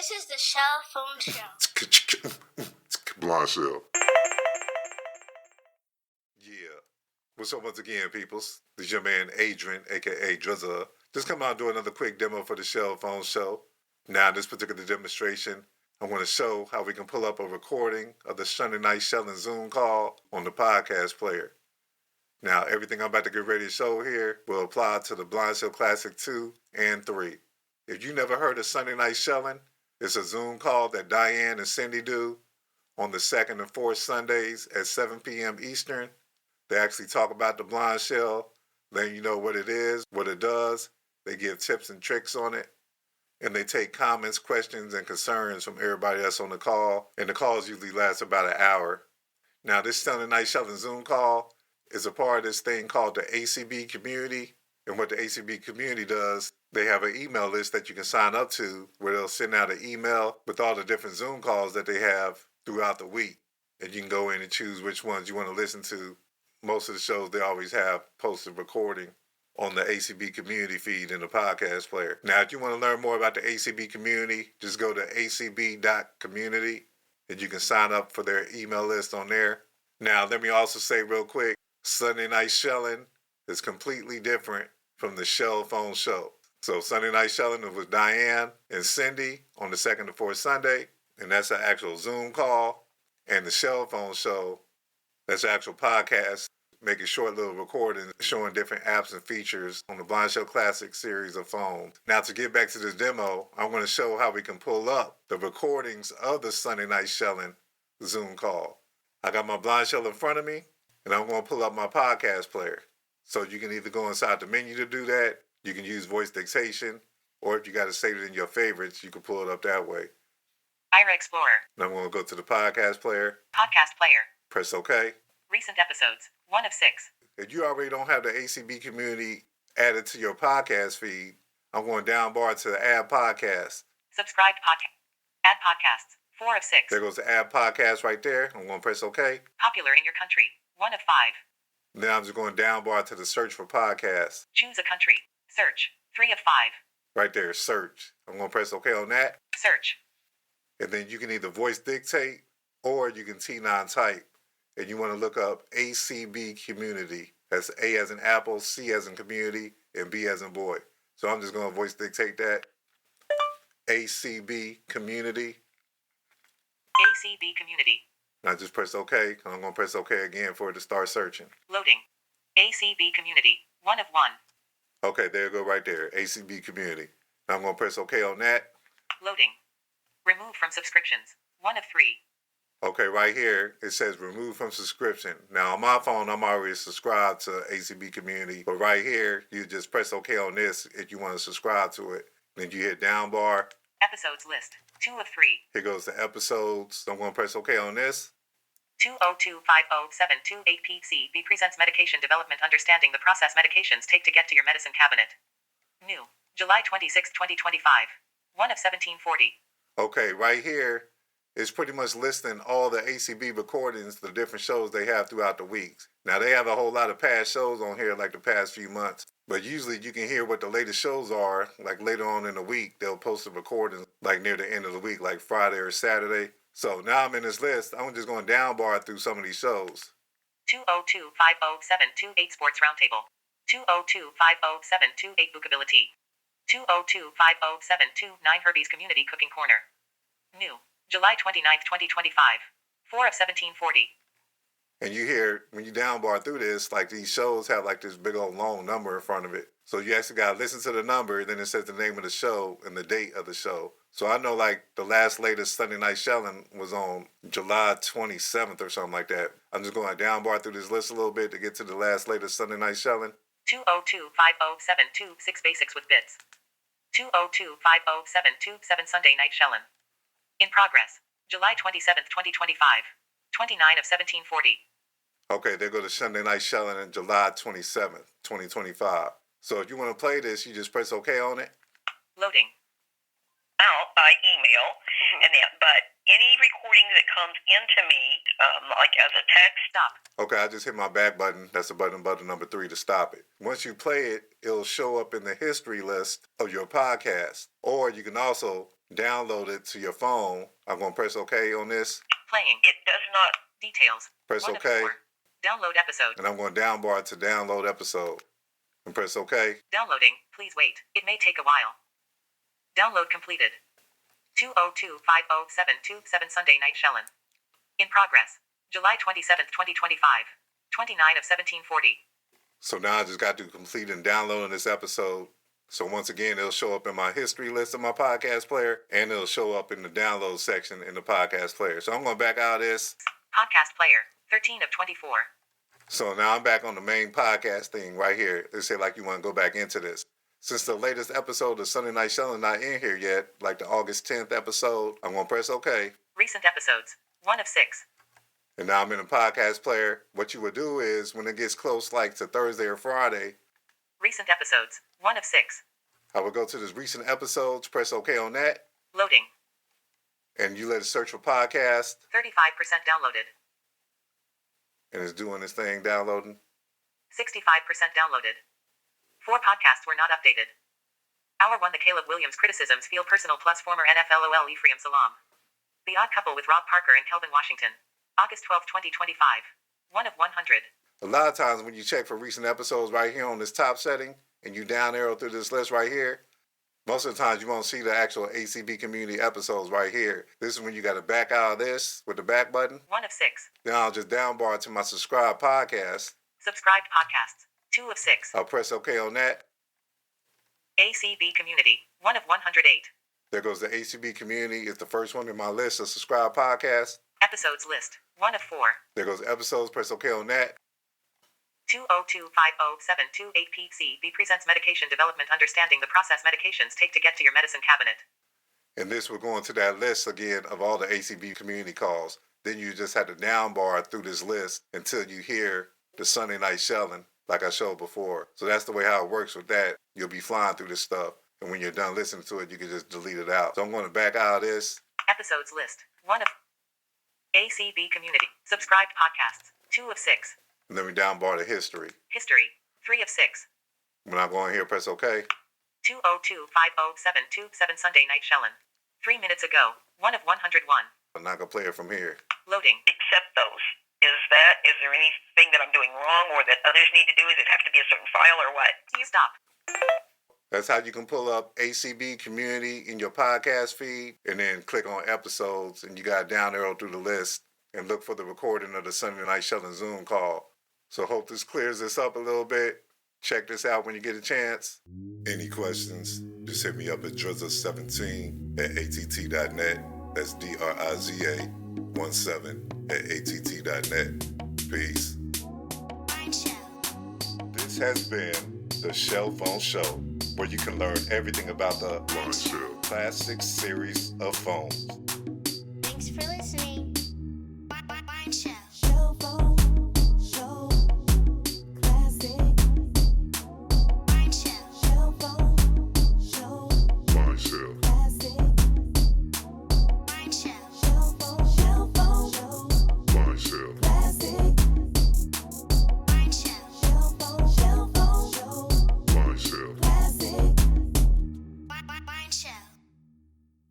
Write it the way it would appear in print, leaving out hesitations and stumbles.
This is the Shell Phone Show. Blindshell. Yeah. What's up once again, peoples? This is your man Adrian, a.k.a. Drizza. Just come out and do another quick demo for the Shell Phone Show. Now, in this particular demonstration, I want to show how we can pull up a recording of the Sunday night Shellin Zoom call on the podcast player. Now, everything I'm about to get ready to show here will apply to the Blindshell Classic 2 and 3. If you never heard of Sunday night Shellin, it's a Zoom call that Diane and Cindy do on the second and fourth Sundays at 7 p.m. Eastern. They actually talk about the Blindshell, letting you know what it is, what it does. They give tips and tricks on it. And they take comments, questions, and concerns from everybody that's on the call. And the calls usually last about an hour. Now, this Sunday night Shellin Zoom call is a part of this thing called the ACB community. And what the ACB community does, they have an email list that you can sign up to where they'll send out an email with all the different Zoom calls that they have throughout the week. And you can go in and choose which ones you want to listen to. Most of the shows, they always have posted recording on the ACB community feed in the podcast player. Now, if you want to learn more about the ACB community, just go to acb.community and you can sign up for their email list on there. Now, let me also say real quick, Sunday Night Shellin is completely different from the Shell Phone Show. So Sunday Night Shellin was Diane and Cindy on the second to fourth Sunday, and that's an actual Zoom call. And the Shell Phone Show, that's an actual podcast, making short little recordings, showing different apps and features on the Blindshell Classic series of phones. Now, to get back to this demo, I'm going to show how we can pull up the recordings of the Sunday Night Shellin Zoom call. I got my Blindshell in front of me, and I'm going to pull up my podcast player. So you can either go inside the menu to do that, you can use voice dictation, or if you got to save it in your favorites, you can pull it up that way. Ira Explorer. And I'm going to go to the podcast player. Podcast player. Press OK. Recent episodes. 1 of 6. If you already don't have the ACB community added to your podcast feed, I'm going down bar to add podcast. Subscribed podcast. Add podcasts. 4 of 6. There goes the add podcast right there. I'm going to press OK. Popular in your country. 1 of 5. Then I'm just going down bar to the search for podcasts. Choose a country. Search. 3 of 5. Right there, search. I'm going to press OK on that. Search. And then you can either voice dictate or you can T9 type. And you want to look up ACB community. That's A as in apple, C as in community, and B as in boy. So I'm just going to voice dictate that. ACB community. ACB community. And I just press OK. I'm going to press OK again for it to start searching. Loading. ACB community. 1 of 1. Okay, there you go right there. ACB community. Now I'm going to press OK on that. Loading. Remove from subscriptions. 1 of 3. Okay, right here, it says remove from subscription. Now, on my phone, I'm already subscribed to ACB community. But right here, you just press OK on this if you want to subscribe to it. Then you hit down bar. Episodes list. 2 of 3. Here goes the episodes. So I'm going to press OK on this. 2025078PCB presents Medication Development Understanding the Process Medications Take to Get to Your Medicine Cabinet. New. July 26, 2025. 1 of 1740. Okay, right here, it's pretty much listing all the ACB recordings, the different shows they have throughout the weeks. Now, they have a whole lot of past shows on here, like the past few months. But usually you can hear what the latest shows are, like later on in the week. They'll post the recordings, like near the end of the week, like Friday or Saturday. So now I'm in this list. I'm just going down bar through some of these shows. 202-50728 Sports Roundtable. 202-50728 Bookability. 202-50729 Herbie's Community Cooking Corner. New. July 29th, 2025. 4 of 1740. And you hear, when you down bar through this, like these shows have like this big old long number in front of it. So you actually got to listen to the number, then it says the name of the show and the date of the show. So I know like the latest Sunday Night Shellin was on July 27th or something like that. I'm just going down bar through this list a little bit to get to the latest Sunday Night Shellin. 202-50726 Basics with Bits. 202-50727 Sunday Night Shellin. In progress. July 27th, 2025. 29 of 1740. Okay, there go to Sunday Night Shellin on July 27th, 2025. So if you want to play this, you just press OK on it. Loading. Out by email, and but any recording that comes into me, like as a text. Stop. Okay, I just hit my back button. That's the button number 3 to stop it. Once you play it, it'll show up in the history list of your podcast. Or you can also download it to your phone. I'm going to press OK on this. Playing. It does not. Details. Press 1 of OK. 4. Download episode. And I'm going to downbar to download episode. And press OK. Downloading. Please wait. It may take a while. Download completed. 202-50-727 Sunday Night Shellin. In progress. July 27th, 2025. 29 of 1740. So now I just got to complete and downloading this episode. So once again, it'll show up in my history list of my podcast player, and it'll show up in the download section in the podcast player. So I'm going to back out of this. Podcast player. 13 of 24. So now I'm back on the main podcast thing right here. They say like you want to go back into this. Since the latest episode of Sunday Night Shellin not in here yet, like the August 10th episode, I'm going to press OK. Recent episodes. 1 of 6. And now I'm in the podcast player. What you would do is when it gets close like to Thursday or Friday, Recent episodes. 1 of 6. I would go to this recent episodes, press OK on that, Loading. and you let it search for podcast, 35% downloaded. and it's doing this thing downloading. 65% downloaded. 4 podcasts were not updated. Hour 1 The Caleb Williams criticisms feel personal plus former NFL OL Ephraim Salam. The Odd Couple with Rob Parker and Kelvin Washington. August 12, 2025. 1 of 100. A lot of times when you check for recent episodes right here on this top setting, and you down arrow through this list right here, most of the times you won't see the actual ACB community episodes right here. This is when you got to back out of this with the back button. 1 of 6. Then I'll just downbar to my subscribe podcast. Subscribed podcasts. 2 of 6. I'll press OK on that. ACB community. 1 of 108. There goes the ACB community. It's the first one in my list of subscribe podcasts. Episodes list. 1 of 4. There goes episodes. Press OK on that. 202-50-728-PC-B presents medication development understanding the process medications take to get to your medicine cabinet. And this will go into that list again of all the ACB community calls. Then you just have to downbar through this list until you hear the Sunday Night Shellin like I showed before. So that's the way how it works with that. You'll be flying through this stuff. And when you're done listening to it, you can just delete it out. So I'm going to back out of this. Episodes list. 1 of ACB community. Subscribed podcasts. 2 of 6. And then we downbar the history. History. 3 of 6. When I go in here, press OK. 202-50-727 Sunday Night Shellin. 3 minutes ago. 1 of 101. I'm not going to play it from here. Loading. Accept those. Is there anything that I'm doing wrong or that others need to do? Does it have to be a certain file or what? You stop. That's how you can pull up ACB community in your podcast feed and then click on episodes, and you got down arrow through the list and look for the recording of the Sunday Night Shellin Zoom call. So hope this clears this up a little bit. Check this out when you get a chance. Any questions, just hit me up at drizza17@att.net. That's DRIZA17@att.net. Peace. Blindshell. This has been the Shell Phone Show, where you can learn everything about the Blindshell Classic series of phones.